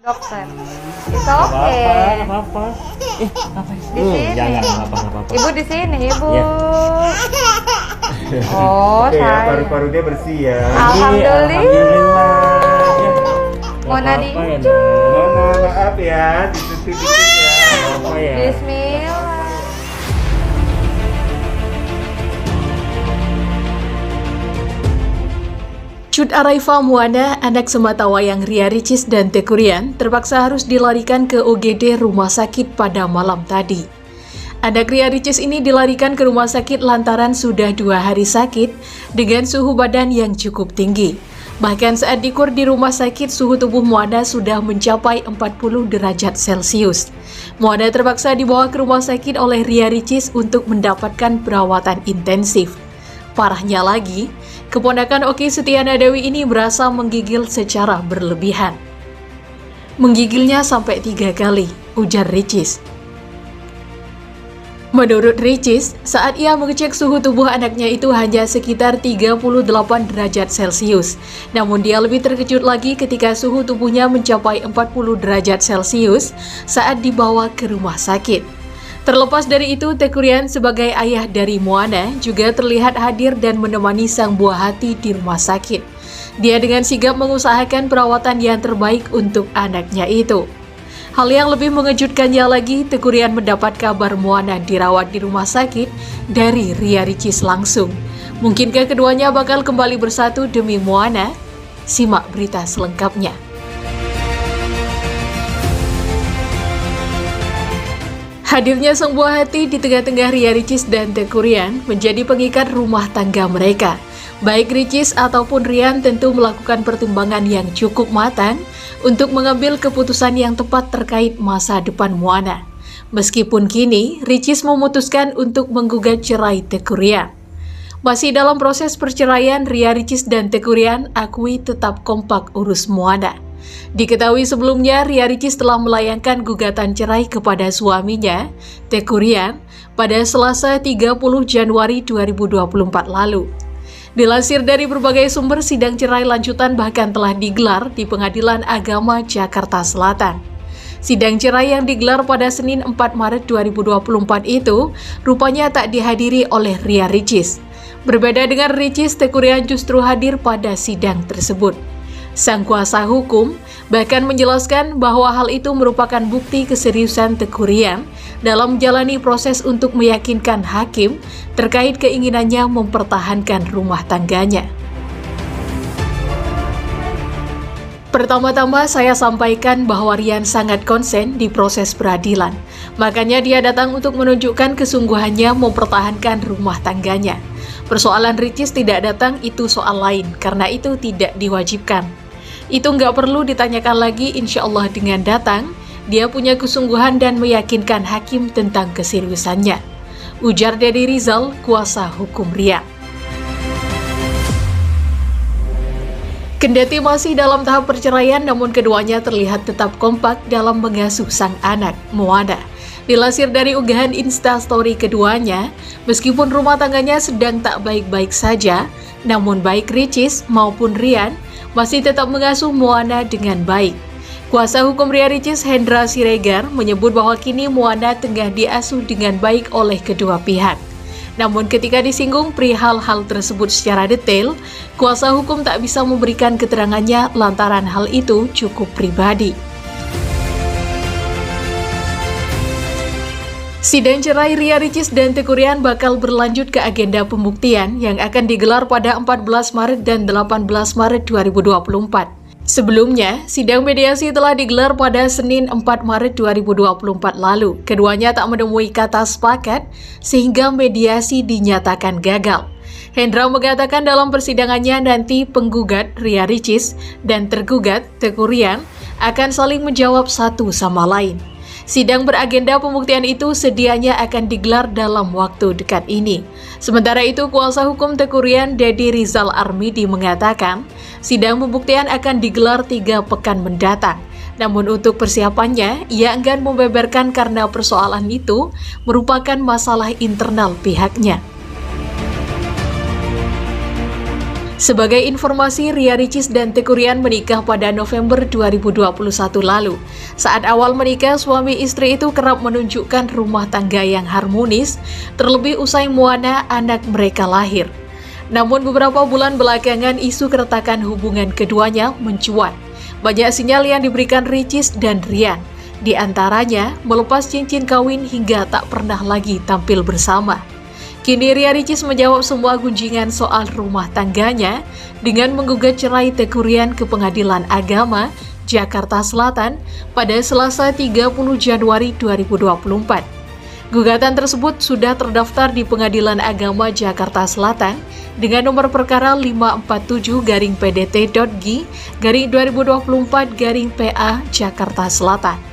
Dokter. It's Nggak okay. apa-apa. Apa? Di sini. Jangan, nggak apa-apa. Ibu di sini, Ibu. Iya. Oh, Oke ya, saya. paru-paru dia bersih ya. Alhamdulillah. Alhamdulillah. Mona Nggak apa-apa ya, diinjek. Nak. Mona, maaf ya, disuntik dikit ya. Nggak apa ya. Bismillah. Cut Araifa Moana, anak sematawayang Ria Ricis dan Teuku Ryan, terpaksa harus dilarikan ke UGD rumah sakit pada malam tadi. Anak Ria Ricis ini dilarikan ke rumah sakit lantaran sudah 2 hari sakit dengan suhu badan yang cukup tinggi. Bahkan saat dikur di rumah sakit, suhu tubuh Moana sudah mencapai 40 derajat Celcius. Moana terpaksa dibawa ke rumah sakit oleh Ria Ricis untuk mendapatkan perawatan intensif. Parahnya lagi, keponakan Oki Setiana Dewi ini merasa menggigil secara berlebihan. Menggigilnya sampai 3 kali, ujar Ricis. Menurut Ricis, saat ia mengecek suhu tubuh anaknya itu hanya sekitar 38 derajat Celcius. Namun dia lebih terkejut lagi ketika suhu tubuhnya mencapai 40 derajat Celcius saat dibawa ke rumah sakit. Terlepas dari itu, Teuku Ryan sebagai ayah dari Moana juga terlihat hadir dan menemani sang buah hati di rumah sakit. Dia dengan sigap mengusahakan perawatan yang terbaik untuk anaknya itu. Hal yang lebih mengejutkannya lagi, Teuku Ryan mendapat kabar Moana dirawat di rumah sakit dari Ria Ricis langsung. Mungkinkah keduanya bakal kembali bersatu demi Moana? Simak berita selengkapnya. Hadirnya sang buah hati di tengah-tengah Ria Ricis dan Teuku Ryan menjadi pengikat rumah tangga mereka. Baik Ricis ataupun Ryan tentu melakukan pertimbangan yang cukup matang untuk mengambil keputusan yang tepat terkait masa depan Moana. Meskipun kini, Ricis memutuskan untuk menggugat cerai Teuku Ryan. Masih dalam proses perceraian, Ria Ricis dan Teuku Ryan akui tetap kompak urus Moana. Diketahui sebelumnya, Ria Ricis telah melayangkan gugatan cerai kepada suaminya, Teuku Ryan, pada Selasa 30 Januari 2024 lalu. Dilansir dari berbagai sumber, sidang cerai lanjutan bahkan telah digelar di Pengadilan Agama Jakarta Selatan. Sidang cerai yang digelar pada Senin 4 Maret 2024 itu rupanya tak dihadiri oleh Ria Ricis. Berbeda dengan Ricis, Teuku Ryan justru hadir pada sidang tersebut. Sang kuasa hukum bahkan menjelaskan bahwa hal itu merupakan bukti keseriusan Teuku Ryan dalam menjalani proses untuk meyakinkan hakim terkait keinginannya mempertahankan rumah tangganya. Pertama-tama saya sampaikan bahwa Ryan sangat konsen di proses peradilan. Makanya dia datang untuk menunjukkan kesungguhannya mempertahankan rumah tangganya. Persoalan Ricis tidak datang itu soal lain, karena itu tidak diwajibkan. Itu nggak perlu ditanyakan lagi, insya Allah dengan datang, dia punya kesungguhan dan meyakinkan hakim tentang keseriusannya. Ujar Deddy Rizal, kuasa hukum Ryan. Kendati masih dalam tahap perceraian, namun keduanya terlihat tetap kompak dalam mengasuh sang anak, Moana. Dilansir dari unggahan Instastory keduanya, meskipun rumah tangganya sedang tak baik-baik saja, namun baik Ricis maupun Ryan masih tetap mengasuh Moana dengan baik. Kuasa hukum Ria Ricis, Hendra Siregar, menyebut bahwa kini Moana tengah diasuh dengan baik oleh kedua pihak. Namun ketika disinggung perihal hal tersebut secara detail, kuasa hukum tak bisa memberikan keterangannya lantaran hal itu cukup pribadi. Sidang cerai Ria Ricis dan Teuku Ryan bakal berlanjut ke agenda pembuktian yang akan digelar pada 14 Maret dan 18 Maret 2024. Sebelumnya, sidang mediasi telah digelar pada Senin 4 Maret 2024 lalu. Keduanya tak menemui kata sepakat sehingga mediasi dinyatakan gagal. Hendra mengatakan dalam persidangannya nanti penggugat Ria Ricis dan tergugat Teuku Ryan akan saling menjawab satu sama lain. Sidang beragenda pembuktian itu sedianya akan digelar dalam waktu dekat ini. Sementara itu, kuasa hukum Teuku Ryan, Deddy Rizal Armidi, mengatakan sidang pembuktian akan digelar 3 pekan mendatang. Namun untuk persiapannya, ia enggan membeberkan karena persoalan itu merupakan masalah internal pihaknya. Sebagai informasi, Ria Ricis dan Teguh Ryan menikah pada November 2021 lalu. Saat awal menikah, suami istri itu kerap menunjukkan rumah tangga yang harmonis, terlebih usai Moana anak mereka lahir. Namun beberapa bulan belakangan isu keretakan hubungan keduanya mencuat. Banyak sinyal yang diberikan Ricis dan Ryan, di antaranya melepas cincin kawin hingga tak pernah lagi tampil bersama. Kini Ria Ricis menjawab semua gunjingan soal rumah tangganya dengan menggugat cerai Teguh Ryan ke Pengadilan Agama Jakarta Selatan pada Selasa 30 Januari 2024. Gugatan tersebut sudah terdaftar di Pengadilan Agama Jakarta Selatan dengan nomor perkara 547-PDT.G/2024-PA Jakarta Selatan.